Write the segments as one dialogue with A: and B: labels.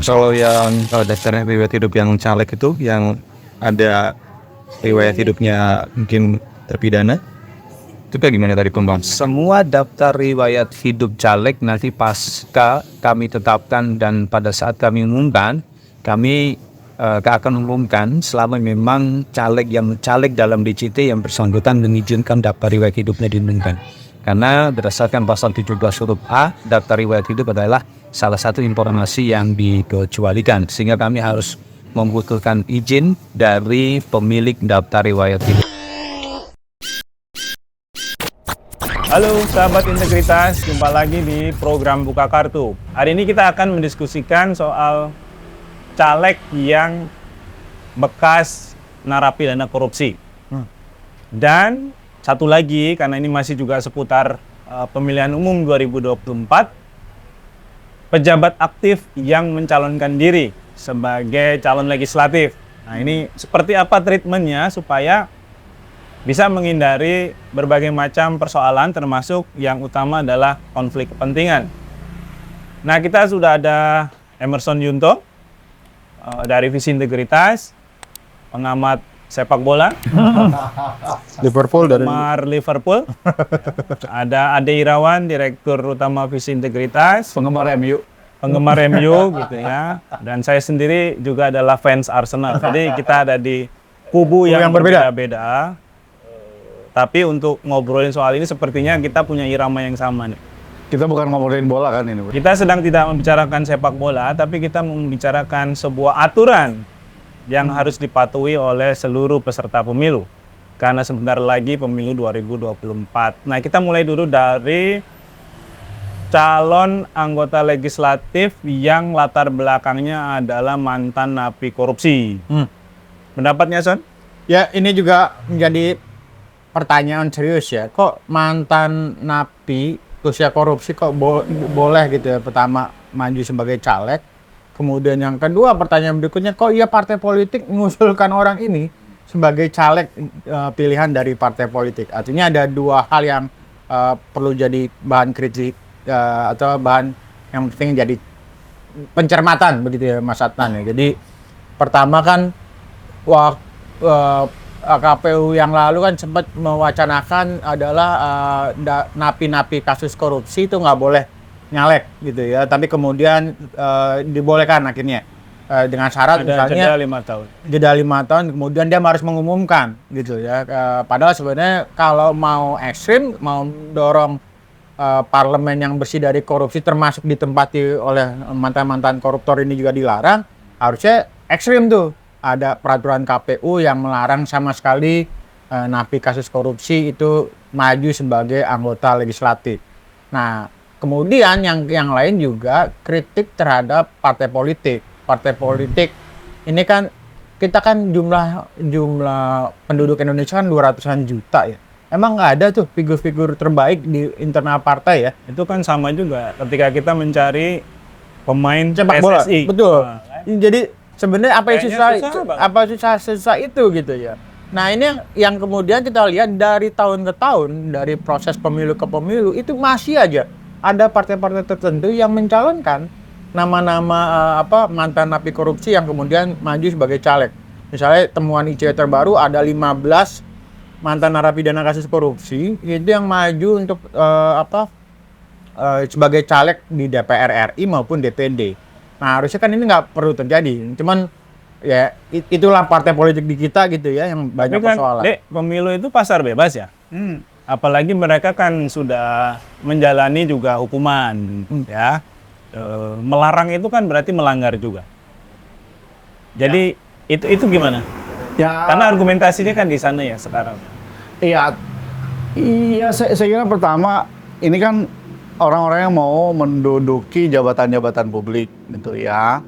A: Kalau yang daftar riwayat hidup yang caleg itu yang ada riwayat hidupnya mungkin terpidana, itu kayak gimana tadi pembahas?
B: Semua daftar riwayat hidup caleg nanti pasca kami tetapkan dan pada saat kami umumkan, kami akan umumkan selama memang caleg dalam DCT yang bersangkutan mengizinkan daftar riwayat hidupnya diumumkan. Karena berdasarkan pasal 17 huruf A, daftar riwayat hidup adalah salah satu informasi yang dikecualikan, sehingga kami harus membutuhkan izin dari pemilik daftar riwayat hidup. Halo sahabat integritas, jumpa lagi di program Buka Kartu. Hari ini kita akan mendiskusikan soal caleg yang bekas narapidana korupsi. Dan satu lagi, karena ini masih juga seputar pemilihan umum 2024, pejabat aktif yang mencalonkan diri sebagai calon legislatif. Nah, ini seperti apa treatmentnya supaya bisa menghindari berbagai macam persoalan, termasuk yang utama adalah konflik kepentingan. Nah, kita sudah ada Emerson Yunto dari Visi Integritas, pengamat sepak bola,
C: Liverpool dari
B: Liverpool. Ada Ade Irawan, Direktur Utama Visi Integritas,
C: penggemar MU.
B: penggemar MU gitu ya. Dan saya sendiri juga adalah fans Arsenal. Jadi kita ada di kubu yang berbeda-beda. Tapi untuk ngobrolin soal ini sepertinya kita punya irama yang sama nih.
C: Kita bukan ngomongin bola kan ini.
B: Kita sedang tidak membicarakan sepak bola, tapi kita membicarakan sebuah aturan yang harus dipatuhi oleh seluruh peserta pemilu. Karena sebentar lagi pemilu 2024. Nah, kita mulai dulu dari calon anggota legislatif yang latar belakangnya adalah mantan napi korupsi. Pendapatnya, Son?
D: Ya, ini juga menjadi pertanyaan serius ya. Kok mantan napi usia korupsi kok boleh gitu ya, pertama maju sebagai caleg. Kemudian yang kedua, pertanyaan berikutnya, kok iya partai politik mengusulkan orang ini sebagai caleg pilihan dari partai politik. Artinya ada dua hal yang perlu jadi bahan kritik atau bahan yang penting jadi pencermatan begitu ya Mas Adnan ya. Jadi pertama kan KPU yang lalu kan sempat mewacanakan adalah napi-napi kasus korupsi itu nggak boleh nyalek gitu ya. Tapi kemudian dibolehkan akhirnya dengan syarat misalnya jeda 5 tahun kemudian dia harus mengumumkan gitu ya. Padahal sebenarnya kalau mau ekstrim, mau dorong parlemen yang bersih dari korupsi termasuk ditempati oleh mantan-mantan koruptor ini juga dilarang, harusnya ekstrim tuh. Ada peraturan KPU yang melarang sama sekali napi kasus korupsi itu maju sebagai anggota legislatif. Nah, kemudian yang lain juga kritik terhadap partai politik. Partai politik ini kan kita kan jumlah penduduk Indonesia kan 200-an juta ya. Emang nggak ada tuh figur-figur terbaik di internal partai ya?
B: Itu kan sama juga ketika kita mencari pemain
D: sepak bola.
B: PSSI.
D: Betul. Jadi sebenarnya apa susah itu gitu ya. Nah, ini yang kemudian kita lihat dari tahun ke tahun, dari proses pemilu ke pemilu itu masih aja ada partai-partai tertentu yang mencalonkan nama-nama mantan napi korupsi yang kemudian maju sebagai caleg. Misalnya temuan ICW terbaru ada 15 mantan narapidana kasus korupsi itu yang maju untuk sebagai caleg di DPR RI maupun DPD. Nah, harusnya kan ini nggak perlu terjadi. Cuman ya itulah partai politik di kita gitu ya yang banyak persoalan.
B: Dek, pemilu itu pasar bebas ya. Apalagi mereka kan sudah menjalani juga hukuman ya. Melarang itu kan berarti melanggar juga. Jadi itu gimana?
C: Ya,
B: Karena argumentasinya kan di sana ya sekarang.
C: Iya, saya kira pertama ini kan orang-orang yang mau menduduki jabatan-jabatan publik gitu ya,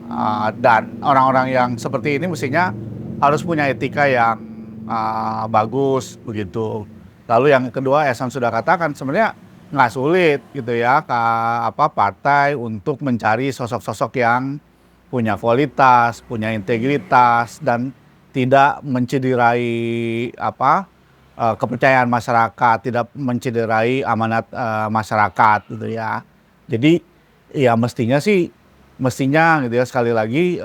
C: dan orang-orang yang seperti ini mestinya harus punya etika yang bagus begitu. Lalu yang kedua, Ehsan sudah katakan sebenarnya nggak sulit gitu ya partai untuk mencari sosok-sosok yang punya kualitas, punya integritas dan tidak mencederai kepercayaan masyarakat, tidak mencederai amanat masyarakat gitu ya. Jadi ya mestinya sih mestinya gitu ya, sekali lagi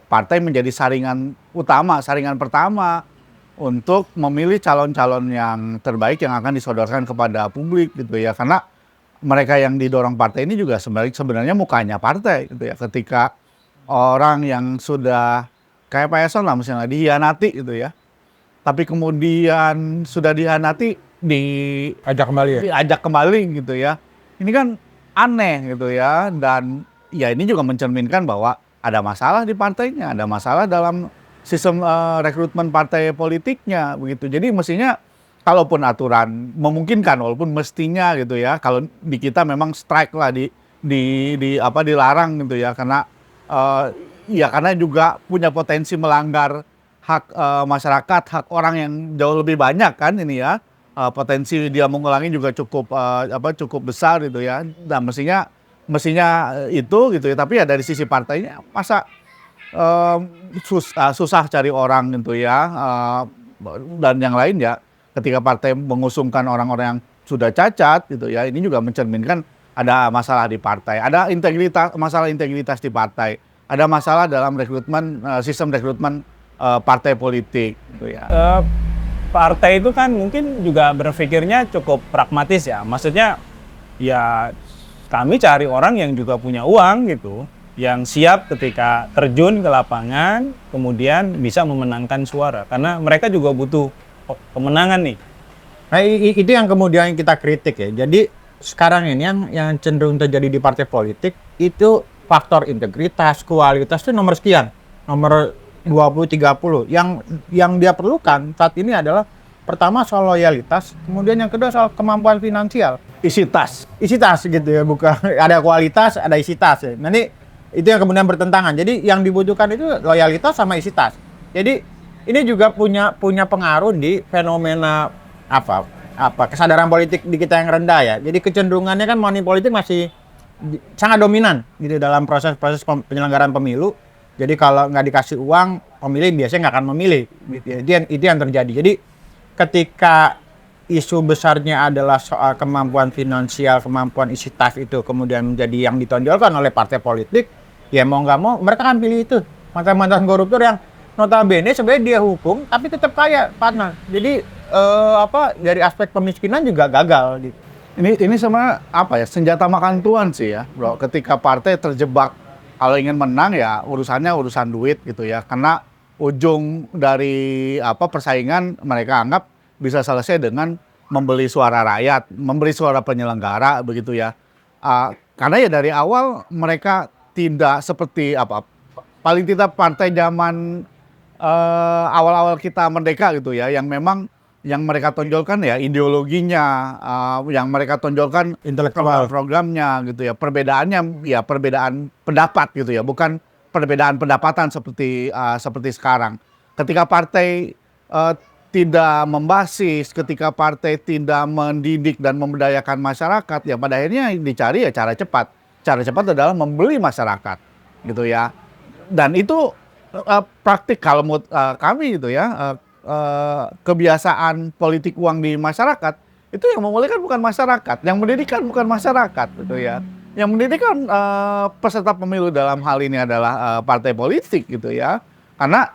C: partai menjadi saringan utama, saringan pertama untuk memilih calon-calon yang terbaik yang akan disodorkan kepada publik gitu ya. Karena mereka yang didorong partai ini juga sebenarnya mukanya partai gitu ya. Ketika orang yang sudah kayak Pak Eson lah misalnya dihianati gitu ya, tapi kemudian sudah dihianati
D: Ajak kembali ya.
C: diajak kembali gitu ya. Ini kan aneh gitu ya, dan ya ini juga mencerminkan bahwa ada masalah di partainya, ada masalah dalam sistem rekrutmen partai politiknya begitu. Jadi mestinya kalaupun aturan memungkinkan, walaupun mestinya gitu ya, kalau di kita memang strike lah dilarang gitu ya, karena ya karena juga punya potensi melanggar hak masyarakat, hak orang yang jauh lebih banyak kan ini ya. Potensi dia mengulangi juga cukup besar gitu ya. Dan mestinya itu gitu ya. Tapi ya dari sisi partainya masa susah cari orang gitu ya. Dan yang lain ya, ketika partai mengusungkan orang-orang yang sudah cacat gitu ya, ini juga mencerminkan ada masalah di partai, ada masalah integritas di partai, ada masalah dalam sistem rekrutmen partai politik gitu ya.
B: Partai itu kan mungkin juga berpikirnya cukup pragmatis ya. Maksudnya ya kami cari orang yang juga punya uang gitu, yang siap ketika terjun ke lapangan kemudian bisa memenangkan suara. Karena mereka juga butuh kemenangan nih.
D: Nah, itu yang kemudian kita kritik ya. Jadi sekarang ini yang cenderung terjadi di partai politik itu faktor integritas, kualitas itu nomor sekian. Nomor 20, 30. Yang dia perlukan saat ini adalah pertama soal loyalitas, kemudian yang kedua soal kemampuan finansial.
C: Isi tas
D: gitu ya, bukan ada kualitas, ada isi tas ya. Nanti itu yang kemudian bertentangan. Jadi yang dibutuhkan itu loyalitas sama isi tas. Jadi ini juga punya pengaruh di fenomena kesadaran politik di kita yang rendah ya. Jadi kecenderungannya kan money politik masih sangat dominan gitu dalam proses penyelenggaraan pemilu. Jadi kalau nggak dikasih uang, pemilih biasanya nggak akan memilih. Itu yang terjadi. Jadi ketika isu besarnya adalah soal kemampuan finansial, kemampuan isi tas itu kemudian menjadi yang ditonjolkan oleh partai politik, ya mau nggak mau mereka akan pilih itu. Mantan-mantan koruptor yang notabene sebenarnya dia hukum, tapi tetap kaya, partner. Jadi dari aspek pemiskinan juga gagal. Gitu.
C: Ini sama senjata makan tuan sih ya, bro. Ketika partai terjebak, kalau ingin menang ya urusan duit gitu ya. Karena ujung dari persaingan mereka anggap bisa selesai dengan membeli suara rakyat, membeli suara penyelenggara begitu ya. Karena ya dari awal mereka tidak seperti paling tidak partai zaman awal-awal kita merdeka gitu ya, yang memang yang mereka tonjolkan ya ideologinya, yang mereka tonjolkan
D: intelektual
C: programnya gitu ya. Perbedaannya ya perbedaan pendapat gitu ya, bukan perbedaan pendapatan seperti sekarang. Ketika partai tidak membasis, ketika partai tidak mendidik dan memberdayakan masyarakat, ya pada akhirnya dicari ya cara cepat. Cara cepat adalah membeli masyarakat gitu ya. Dan itu praktik kalau menurut kami gitu ya. Kebiasaan politik uang di masyarakat itu yang memulihkan bukan masyarakat, yang mendidikkan bukan masyarakat gitu ya. Yang mendidikkan peserta pemilu dalam hal ini adalah partai politik gitu ya. Karena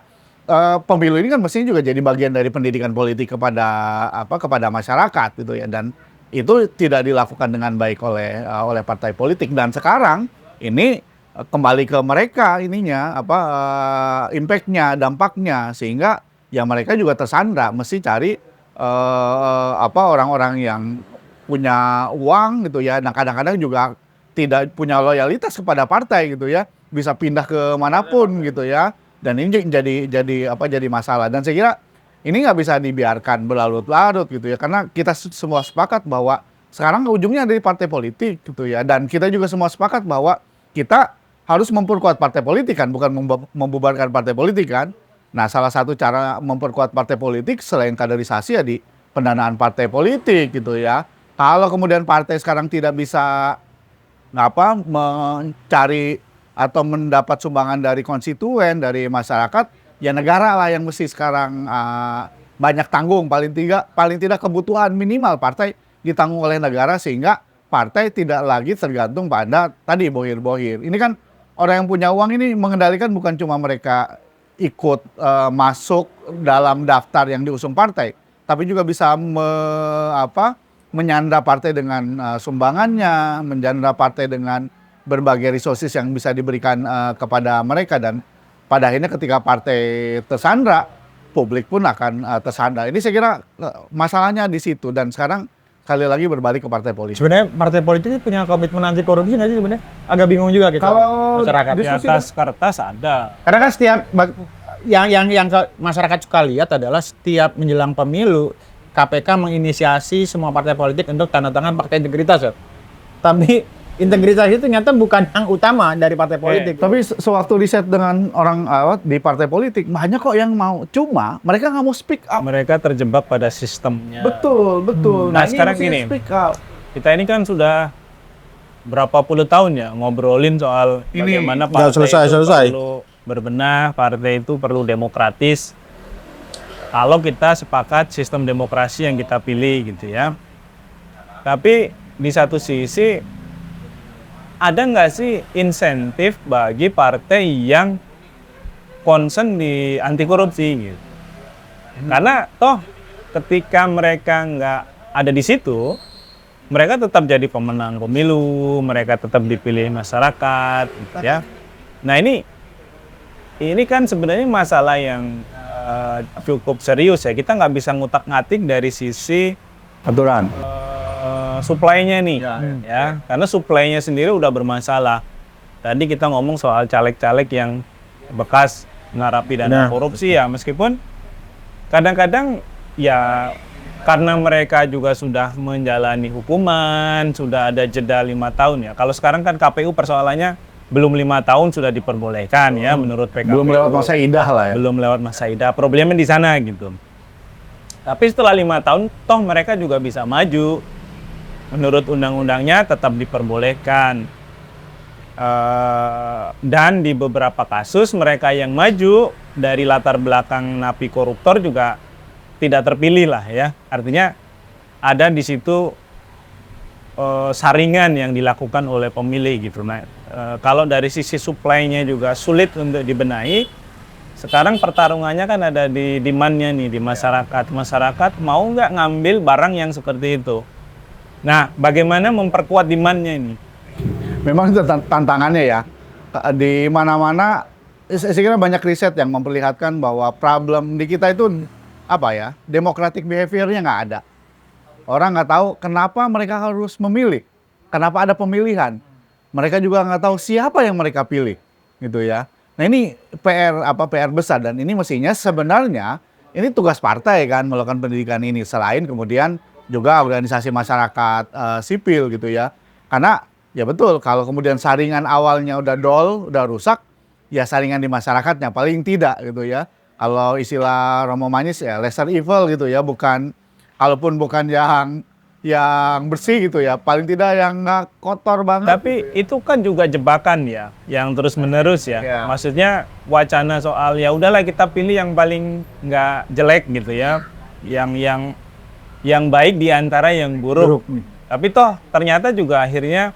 C: pemilu ini kan mestinya juga jadi bagian dari pendidikan politik kepada masyarakat gitu ya, dan itu tidak dilakukan dengan baik oleh partai politik. Dan sekarang ini kembali ke mereka impact-nya, dampaknya, sehingga ya mereka juga tersandra, mesti cari orang-orang yang punya uang gitu ya. Nah kadang-kadang juga tidak punya loyalitas kepada partai gitu ya, bisa pindah ke manapun gitu ya. Dan ini jadi masalah. Dan saya kira ini nggak bisa dibiarkan berlarut-larut gitu ya, karena kita semua sepakat bahwa sekarang ujungnya dari partai politik gitu ya. Dan kita juga semua sepakat bahwa kita harus memperkuat partai politik kan, bukan membubarkan partai politik kan. Nah, salah satu cara memperkuat partai politik selain kaderisasi ya di pendanaan partai politik gitu ya. Kalau kemudian partai sekarang tidak bisa mencari atau mendapat sumbangan dari konstituen, dari masyarakat, ya negara lah yang mesti sekarang banyak tanggung, paling tidak kebutuhan minimal partai ditanggung oleh negara, sehingga partai tidak lagi tergantung pada tadi bohir-bohir. Ini kan orang yang punya uang ini mengendalikan bukan cuma mereka ikut masuk dalam daftar yang diusung partai, tapi juga bisa menyandra partai dengan sumbangannya, menyandra partai dengan berbagai resources yang bisa diberikan kepada mereka, dan pada akhirnya ketika partai tersandra, publik pun akan tersandra. Ini saya kira masalahnya di situ, dan sekarang sekali lagi berbalik ke partai politik.
D: Sebenarnya partai politik ini punya komitmen anti korupsi nggak sih sebenarnya? Agak bingung juga gitu.
C: Kalau
D: masyarakat.
B: Di atas kertas ada.
D: Karena kan yang masyarakat suka lihat adalah setiap menjelang pemilu KPK menginisiasi semua partai politik untuk tanda tangan fakta integritas ya. Tapi integritas itu ternyata bukan yang utama dari partai politik.
C: Tapi sewaktu riset dengan orang di partai politik, banyak kok yang mau. Cuma mereka nggak mau speak up.
B: Mereka terjebak pada sistemnya.
C: Betul.
B: Nah, sekarang
C: mesti
B: gini.
C: speak up.
B: Kita ini kan sudah berapa puluh tahun ya ngobrolin soal bagaimana partai itu perlu berbenah, partai itu perlu demokratis. Kalau kita sepakat sistem demokrasi yang kita pilih gitu ya. Tapi di satu sisi ada nggak sih insentif bagi partai yang concern di anti korupsi gitu? Karena toh ketika mereka nggak ada di situ, mereka tetap jadi pemenang pemilu, mereka tetap dipilih masyarakat, gitu ya. Nah ini kan sebenarnya masalah yang cukup serius ya. Kita nggak bisa ngutak-ngatik dari sisi
C: Aturan.
B: supply-nya nih, ya, karena supply-nya sendiri udah bermasalah. Tadi kita ngomong soal caleg-caleg yang bekas narapidana korupsi ya, meskipun kadang-kadang ya karena mereka juga sudah menjalani hukuman, sudah ada jeda 5 tahun ya. Kalau sekarang kan KPU persoalannya belum 5 tahun sudah diperbolehkan ya menurut PKPU.
C: Belum lewat masa idah lah ya.
B: Belum lewat masa idah, problemnya di sana gitu. Tapi setelah 5 tahun, toh mereka juga bisa maju. Menurut undang-undangnya tetap diperbolehkan. Dan di beberapa kasus mereka yang maju dari latar belakang napi koruptor juga tidak terpilih lah ya. Artinya ada di situ saringan yang dilakukan oleh pemilih gitu. Nah, kalau dari sisi supply-nya juga sulit untuk dibenahi. Sekarang pertarungannya kan ada di demand-nya nih di masyarakat. Masyarakat mau nggak ngambil barang yang seperti itu. Nah, bagaimana memperkuat demand-nya ini?
C: Memang itu tantangannya ya. Di mana-mana, saya kira banyak riset yang memperlihatkan bahwa problem di kita itu apa ya? Democratic behavior-nya nggak ada. Orang nggak tahu kenapa mereka harus memilih. Kenapa ada pemilihan. Mereka juga nggak tahu siapa yang mereka pilih, gitu ya. Nah ini PR besar, dan ini mestinya sebenarnya ini tugas partai kan melakukan pendidikan ini, selain kemudian juga organisasi masyarakat sipil gitu ya. Karena ya betul, kalau kemudian saringan awalnya udah udah rusak, ya saringan di masyarakatnya paling tidak gitu ya. Kalau istilah Romo Manis ya lesser evil gitu ya, kalaupun bukan yang bersih gitu ya, paling tidak yang nggak kotor banget.
B: Tapi itu kan juga jebakan ya, yang terus menerus ya.
C: Yeah.
B: Maksudnya wacana soal ya udahlah kita pilih yang paling nggak jelek gitu ya, yang baik di antara yang buruk. Tapi toh ternyata juga akhirnya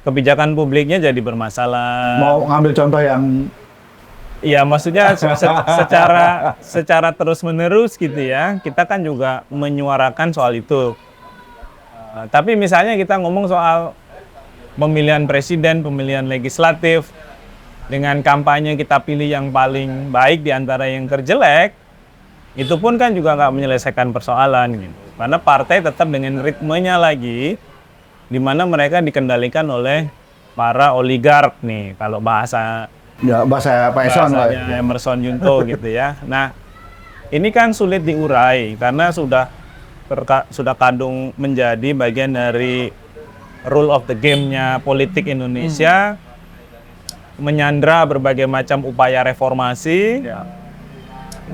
B: kebijakan publiknya jadi bermasalah.
C: Mau ngambil contoh yang
B: ya maksudnya secara terus menerus gitu ya, kita kan juga menyuarakan soal itu. Tapi misalnya kita ngomong soal pemilihan presiden, pemilihan legislatif, dengan kampanye kita pilih yang paling baik di antara yang terjelek, itu pun kan juga nggak menyelesaikan persoalan gitu. Karena partai tetap dengan ritmenya lagi, di mana mereka dikendalikan oleh para oligark nih, kalau bahasa
C: Pak Eson lah.
B: Emerson Yunto gitu ya. Nah, ini kan sulit diurai karena sudah kadung menjadi bagian dari rule of the game-nya politik Indonesia, menyandra berbagai macam upaya reformasi,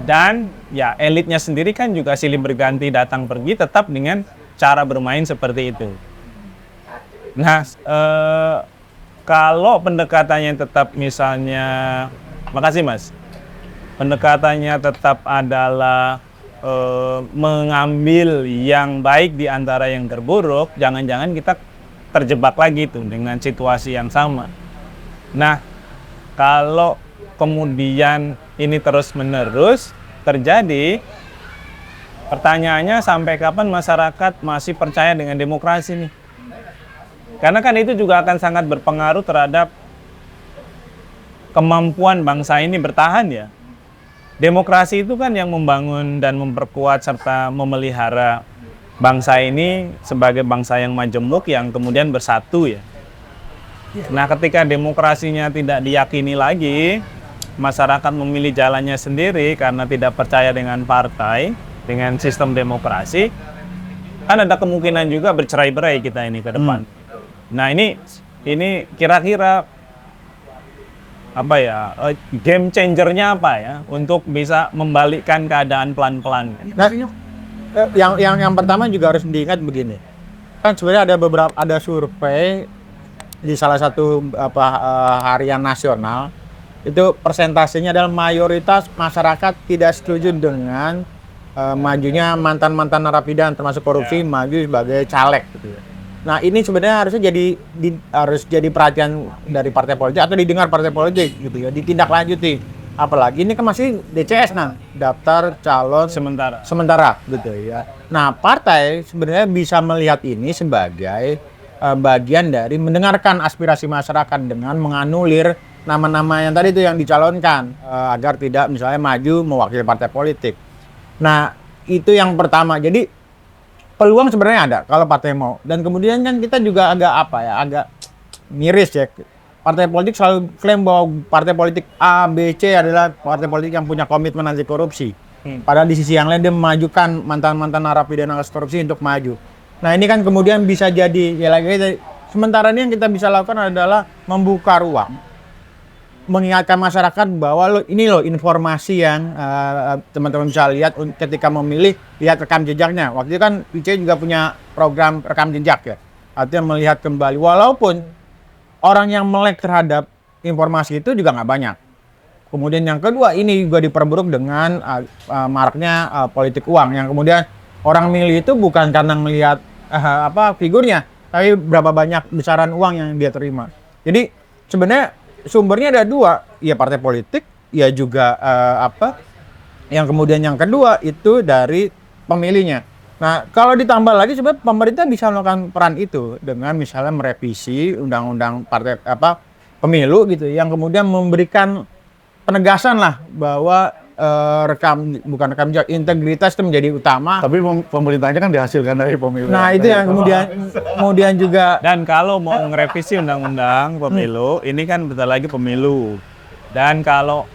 B: dan ya elitnya sendiri kan juga silih berganti datang pergi tetap dengan cara bermain seperti itu. Nah, kalau pendekatannya tetap misalnya, makasih Mas, pendekatannya tetap adalah mengambil yang baik di antara yang terburuk, jangan-jangan kita terjebak lagi tuh dengan situasi yang sama. Nah, kalau kemudian ini terus-menerus terjadi, pertanyaannya sampai kapan masyarakat masih percaya dengan demokrasi nih? Karena kan itu juga akan sangat berpengaruh terhadap kemampuan bangsa ini bertahan ya. Demokrasi itu kan yang membangun dan memperkuat serta memelihara bangsa ini sebagai bangsa yang majemuk yang kemudian bersatu ya. Nah, ketika demokrasinya tidak diyakini lagi, masyarakat memilih jalannya sendiri karena tidak percaya dengan partai, dengan sistem demokrasi, kan ada kemungkinan juga bercerai-berai kita ini ke depan. Nah, ini kira-kira apa ya, game changernya apa ya untuk bisa membalikkan keadaan pelan-pelan.
D: Nah, yang pertama juga harus diingat begini. Kan sebenarnya ada survei di salah satu harian nasional, itu persentasenya adalah mayoritas masyarakat tidak setuju dengan majunya mantan-mantan narapidana termasuk korupsi maju sebagai caleg gitu ya. Nah, ini sebenarnya harusnya harus jadi perhatian dari partai politik atau didengar partai politik gitu ya, ditindaklanjuti. Apalagi ini kan masih DCS daftar calon sementara gitu ya. Nah, partai sebenarnya bisa melihat ini sebagai bagian dari mendengarkan aspirasi masyarakat dengan menganulir nama-nama yang tadi itu yang dicalonkan agar tidak misalnya maju mewakili partai politik. Nah, itu yang pertama. Jadi peluang sebenarnya ada kalau partai mau. Dan kemudian kan kita juga agak miris ya. Partai politik selalu klaim bahwa partai politik A, B, C adalah partai politik yang punya komitmen anti korupsi. Padahal di sisi yang lain dia memajukan mantan-mantan narapidana kasus korupsi untuk maju. Nah, ini kan kemudian bisa jadi ya lagi sementara ini yang kita bisa lakukan adalah membuka ruang, mengingatkan masyarakat bahwa ini loh informasi yang teman-teman bisa lihat ketika memilih, lihat rekam jejaknya. Waktu itu kan IC juga punya program rekam jejak ya. Artinya melihat kembali, walaupun orang yang melek terhadap informasi itu juga nggak banyak. Kemudian yang kedua, ini juga diperburuk dengan maraknya politik uang, yang kemudian orang milih itu bukan karena melihat figurnya, tapi berapa banyak besaran uang yang dia terima. Jadi sebenarnya sumbernya ada dua, ya partai politik, ya juga yang kemudian yang kedua itu dari pemilihnya. Nah, kalau ditambah lagi sebenarnya pemerintah bisa melakukan peran itu dengan misalnya merevisi undang-undang partai pemilu gitu, yang kemudian memberikan penegasan lah bahwa bukan rekam jejak, integritas itu menjadi utama.
C: Tapi pemerintahnya kan dihasilkan dari pemilu.
D: Nah, itu yang kemudian juga.
B: Dan kalau mau ngerevisi undang-undang pemilu, ini kan bentar lagi pemilu. Dan kalau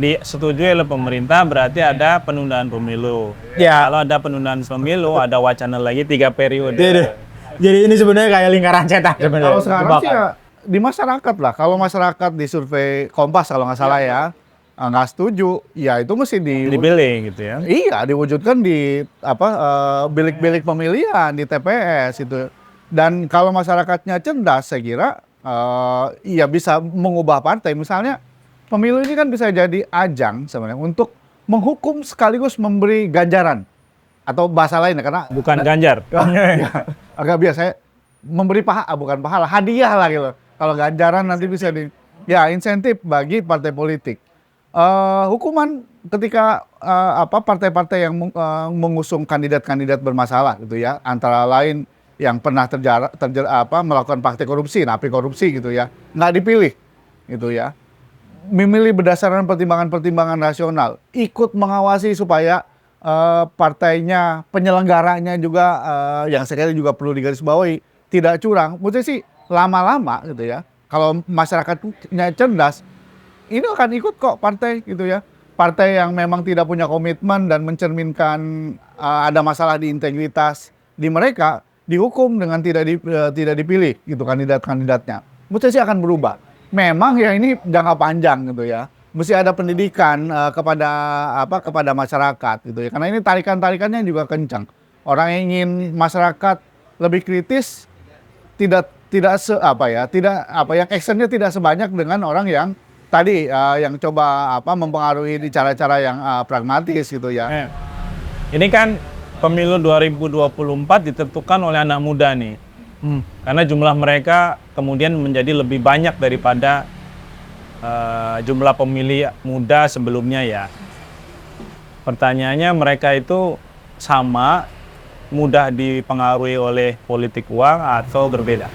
B: disetujui oleh pemerintah berarti ada penundaan pemilu.
D: Ya.
B: Kalau ada penundaan pemilu, ada wacana lagi 3 periode.
D: Jadi ini sebenarnya kayak lingkaran setan sebenarnya.
C: Kalau sekarang sih ya di masyarakat lah. Kalau masyarakat di survei Kompas kalau nggak salah ya, nggak setuju, ya itu mesti
B: dipilih gitu ya.
C: Iya, diwujudkan di bilik-bilik pemilihan di TPS itu. Dan kalau masyarakatnya cerdas, saya kira iya bisa mengubah partai. Misalnya pemilu ini kan bisa jadi ajang sebenarnya untuk menghukum sekaligus memberi ganjaran atau bahasa lain ya, karena
B: bukan ganjar.
C: Ya, agak biasa memberi bukan pahala, hadiah lah gitu. Kalau ganjaran nanti bisa insentif bagi partai politik. Hukuman ketika partai-partai yang mengusung kandidat-kandidat bermasalah gitu ya, antara lain yang pernah melakukan praktik korupsi, napi korupsi gitu ya, nggak dipilih gitu ya, memilih berdasarkan pertimbangan-pertimbangan rasional, ikut mengawasi supaya partainya, penyelenggaranya juga yang sekali juga perlu digarisbawahi tidak curang. Maksudnya sih lama-lama gitu ya, kalau masyarakatnya cerdas, ini akan ikut kok partai gitu ya. Partai yang memang tidak punya komitmen dan mencerminkan ada masalah di integritas di mereka, dihukum dengan tidak dipilih gitu kandidat-kandidatnya. Menurut saya akan berubah. Memang ya ini jangka panjang gitu ya. Mesti ada pendidikan kepada masyarakat gitu ya. Karena ini tarikan-tarikannya juga kencang. Orang yang ingin masyarakat lebih kritis yang actionnya tidak sebanyak dengan orang yang tadi yang coba mempengaruhi di cara-cara yang pragmatis gitu ya.
B: Ini kan pemilu 2024 ditentukan oleh anak muda nih. Karena jumlah mereka kemudian menjadi lebih banyak daripada jumlah pemilih muda sebelumnya ya. Pertanyaannya mereka itu sama mudah dipengaruhi oleh politik uang atau berbeda?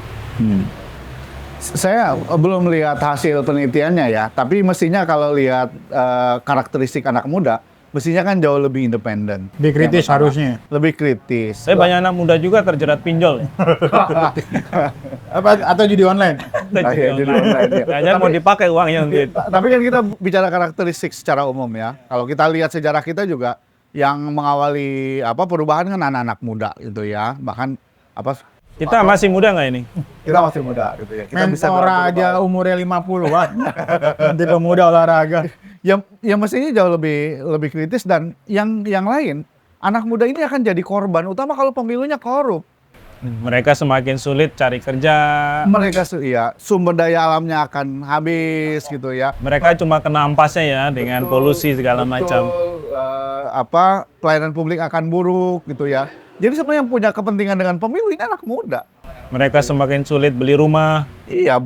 C: Saya belum lihat hasil penelitiannya ya, tapi mestinya kalau lihat karakteristik anak muda, mestinya kan jauh lebih independen.
D: Lebih kritis harusnya.
C: Lebih kritis.
B: Saya banyak anak muda juga terjerat pinjol.
D: Atau judi online.
C: Jadi online, ya.
B: Kayaknya mau dipakai uangnya untuk itu.
C: Tapi kan kita bicara karakteristik secara umum ya. Kalau kita lihat sejarah kita juga yang mengawali perubahan kan anak-anak muda gitu ya. Bahkan
B: Kita masih muda nggak ini?
C: kita masih muda gitu ya. Kita bisa
D: Menpora
C: berubah.
D: aja umurnya 50-an. Nanti pemuda olahraga.
C: Ya mestinya jauh lebih kritis dan yang lain anak muda ini akan jadi korban utama kalau pemilunya korup.
B: Mereka semakin sulit cari kerja.
C: Mereka sumber daya alamnya akan habis gitu ya.
B: Mereka cuma kena ampasnya ya dengan polusi segala macam.
C: Pelayanan publik akan buruk gitu ya. Jadi sebenarnya yang punya kepentingan dengan pemilu ini anak muda.
B: Mereka semakin sulit beli rumah.
C: Iya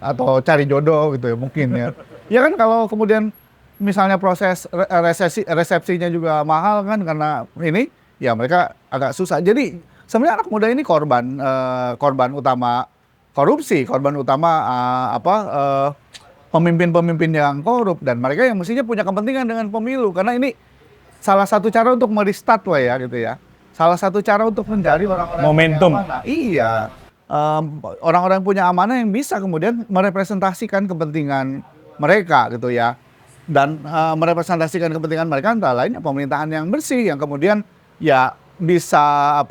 C: atau cari jodoh gitu ya mungkin ya. Ya kan kalau kemudian misalnya proses resepsinya juga mahal kan karena ini ya mereka agak susah. Jadi sebenarnya anak muda ini korban utama korupsi, korban utama pemimpin-pemimpin yang korup dan mereka yang mestinya punya kepentingan dengan pemilu karena ini salah satu cara untuk merestart ya gitu ya. Salah satu cara untuk mencari orang-orang
B: Momentum.
C: yang punya amanah. Iya. Orang-orang yang punya amanah yang bisa kemudian merepresentasikan kepentingan mereka gitu ya. Dan merepresentasikan kepentingan mereka antara lain pemerintahan yang bersih yang kemudian ya bisa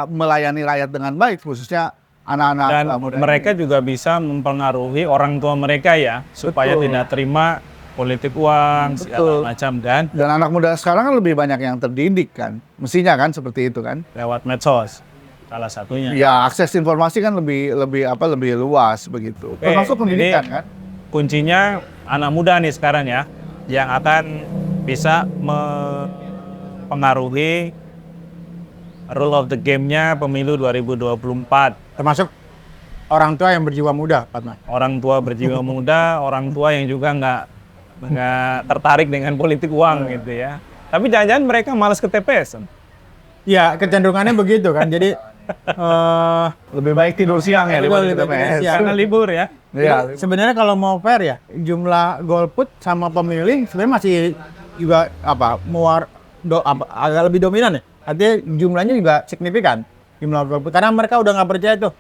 C: melayani rakyat dengan baik khususnya anak-anak
B: Dan
C: muda
B: mereka
C: ini.
B: juga bisa mempengaruhi orang tua mereka ya. Supaya
C: Betul.
B: tidak terima politik uang, segala
C: Betul.
B: macam. Dan
C: Dan anak muda sekarang kan lebih banyak yang terdidik kan. Mestinya kan seperti itu kan.
B: lewat medsos, salah satunya.
C: Ya akses informasi kan lebih luas begitu. Termasuk pendidikan
B: ini
C: kan.
B: Kuncinya anak muda nih sekarang ya, yang akan bisa mempengaruhi rule of the game-nya pemilu 2024.
D: Termasuk orang tua yang berjiwa muda, Fatma.
B: Orang tua berjiwa muda, orang tua yang juga nggak tertarik dengan politik uang gitu ya. Tapi jangan-jangan mereka malas ke TPS.
D: Ya, kecenderungannya begitu kan. Jadi
C: Lebih baik tidur siang ya
D: Betul,
C: daripada
D: lebih
C: kita
D: baik
C: PS.
D: siang.
B: Karena libur ya.
C: Iya.
D: sebenarnya kalau mau fair ya, jumlah golput sama pemilih sebenarnya masih juga agak lebih dominan ya. Artinya jumlahnya juga signifikan jumlah golput karena mereka udah nggak percaya tuh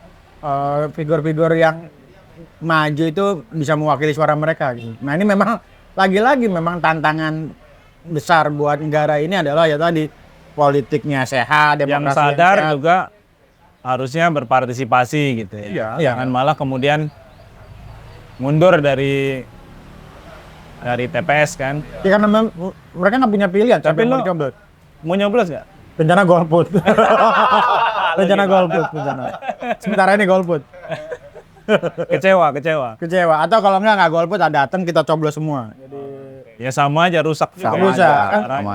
D: figur-figur yang maju itu bisa mewakili suara mereka gitu. Nah ini memang lagi-lagi memang tantangan besar buat negara ini adalah ya tadi politiknya sehat,
B: Yang
D: demokrasi
B: sadar
D: sehat.
B: juga harusnya berpartisipasi gitu ya.
C: Iya.
B: Jangan malah kemudian mundur dari TPS kan.
D: Ya karena mereka nggak punya pilihan.
B: Tapi
D: siapa yang
B: lo
D: mau dicoblos.
B: mau nyoblos nggak?
D: Rencana golput. Rencana golput. Sementara ini golput.
B: Kecewa.
D: Kecewa. Atau kalau nggak golput, datang kita coblos semua.
B: Ya sama aja rusak juga.
C: Sama
D: Bisa.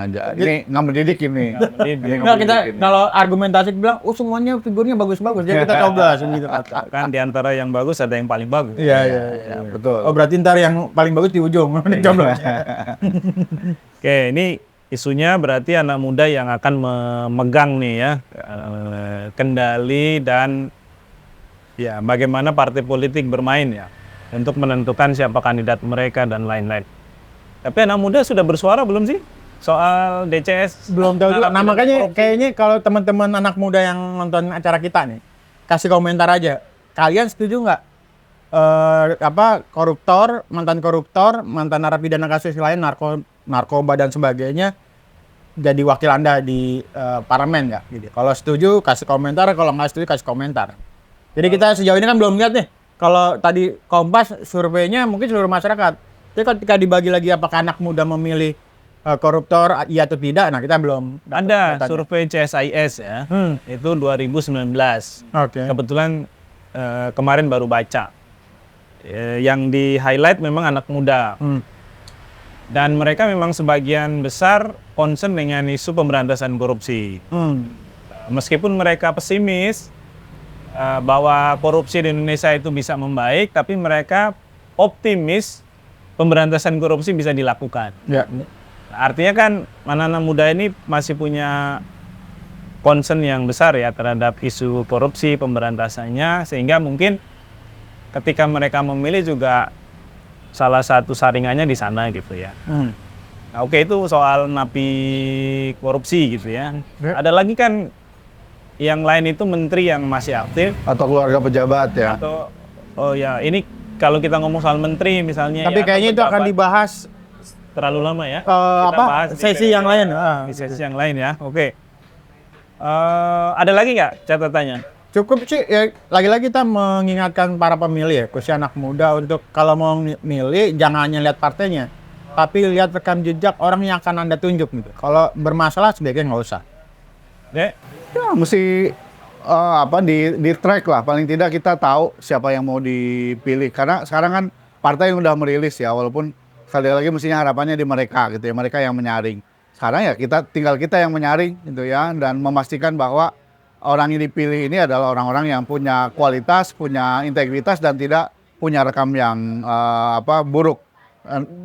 C: aja. Ini nggak mendidik ini. Ini
D: Nggak, kita kalau argumentasi bilang, semuanya figurnya bagus-bagus, jadi kita coblos gitu.
B: Kan di antara yang bagus ada yang paling bagus.
D: Iya.
C: Betul.
D: Oh berarti ntar yang paling bagus di ujung, dicoblos.
B: Oke, ini isunya berarti anak muda yang akan memegang nih ya kendali dan ya bagaimana partai politik bermain ya untuk menentukan siapa kandidat mereka dan lain-lain. Tapi anak muda sudah bersuara belum sih soal DCS?
D: Belum tahu juga. Nah makanya kayaknya kalau teman-teman anak muda yang nonton acara kita nih, kasih komentar aja. Kalian setuju nggak? Mantan koruptor, mantan narapidana kasus lain, narkoba dan sebagainya, jadi wakil Anda di parlemen nggak? Gitu. Kalau setuju kasih komentar, kalau nggak setuju kasih komentar. Jadi kita sejauh ini kan belum lihat nih. Kalau tadi Kompas surveinya mungkin seluruh masyarakat. Jadi ketika dibagi lagi apakah anak muda memilih koruptor iya atau tidak, nah kita belum
B: Ada
D: datanya.
B: survei CSIS ya, itu 2019.
D: Oke.
B: Kebetulan kemarin baru baca. Yang di highlight memang anak muda. Dan mereka memang sebagian besar concern dengan isu pemberantasan korupsi. Meskipun mereka pesimis bahwa korupsi di Indonesia itu bisa membaik, tapi mereka optimis pemberantasan korupsi bisa dilakukan.
D: Ya.
B: Artinya kan anak-anak muda ini masih punya concern yang besar ya terhadap isu korupsi, pemberantasannya, sehingga mungkin ketika mereka memilih juga salah satu saringannya di sana gitu ya. Nah, oke, itu soal napi korupsi gitu ya.
C: Ya.
B: Ada lagi kan yang lain itu menteri yang masih aktif
C: Atau keluarga pejabat ya.
B: atau oh ya ini kalau kita ngomong soal menteri misalnya
D: Tapi
B: ya,
D: kayaknya
B: atau
D: itu akan
B: pejabat,
D: dibahas
B: terlalu lama ya. Kita bahas di
D: sesi yang lain.
B: di sesi yang lain ya. Oke. Ada lagi nggak catatannya?
D: Cukup sih, ya, lagi-lagi kita mengingatkan para pemilih ya, khususnya anak muda untuk kalau mau milih jangan hanya lihat partainya, tapi lihat rekam jejak orang yang akan Anda tunjuk gitu. Kalau bermasalah sebaiknya nggak usah.
B: Dek,
C: Ya mesti di track lah, paling tidak kita tahu siapa yang mau dipilih. Karena sekarang kan partai yang udah merilis ya, walaupun sekali lagi mestinya harapannya di mereka gitu ya, mereka yang menyaring. Sekarang ya tinggal kita yang menyaring gitu ya, dan memastikan bahwa orang yang dipilih ini adalah orang-orang yang punya kualitas, punya integritas, dan tidak punya rekam yang buruk.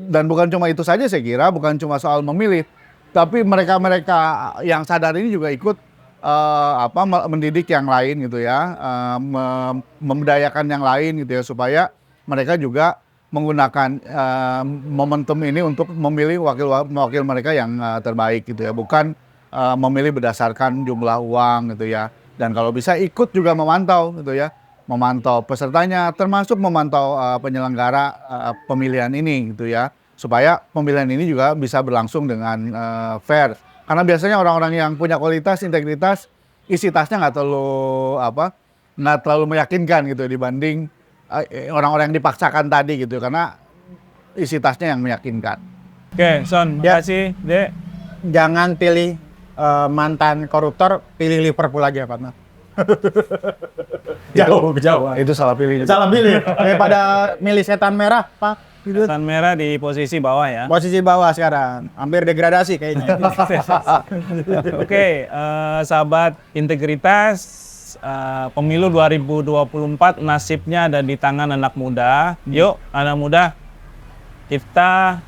C: Dan bukan cuma itu saja saya kira, bukan cuma soal memilih, tapi mereka-mereka yang sadar ini juga ikut mendidik yang lain gitu ya, memberdayakan yang lain gitu ya, supaya mereka juga menggunakan momentum ini untuk memilih wakil mereka yang terbaik gitu ya, bukan memilih berdasarkan jumlah uang gitu ya. Dan kalau bisa ikut juga memantau gitu ya, memantau pesertanya, termasuk memantau penyelenggara pemilihan ini gitu ya, supaya pemilihan ini juga bisa berlangsung dengan fair. Karena biasanya orang-orang yang punya kualitas, integritas, isi tasnya nggak terlalu meyakinkan gitu dibanding orang-orang yang dipaksakan tadi gitu, karena isi tasnya yang meyakinkan.
B: oke, Son,
D: Ya.
B: makasih, Dek.
D: Jangan pilih mantan koruptor, pilih Liverpool aja, partner. Jauh.
C: Itu salah pilih.
D: Salah pilih. Daripada milih setan merah, Pak. Gitu.
B: Kesan merah di posisi bawah ya.
D: Posisi bawah sekarang, hampir degradasi kayaknya.
B: Oke, sahabat integritas, pemilu 2024 nasibnya ada di tangan anak muda. Yuk, anak muda, kita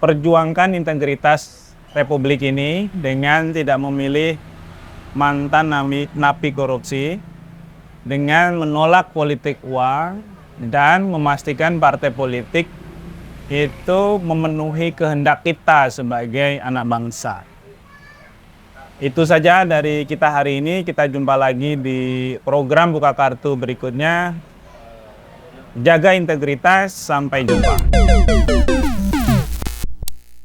B: perjuangkan integritas Republik ini dengan tidak memilih mantan napi korupsi, dengan menolak politik uang, dan memastikan partai politik itu memenuhi kehendak kita sebagai anak bangsa. Itu saja dari kita hari ini. Kita jumpa lagi di program Buka Kartu berikutnya. Jaga integritas, sampai jumpa.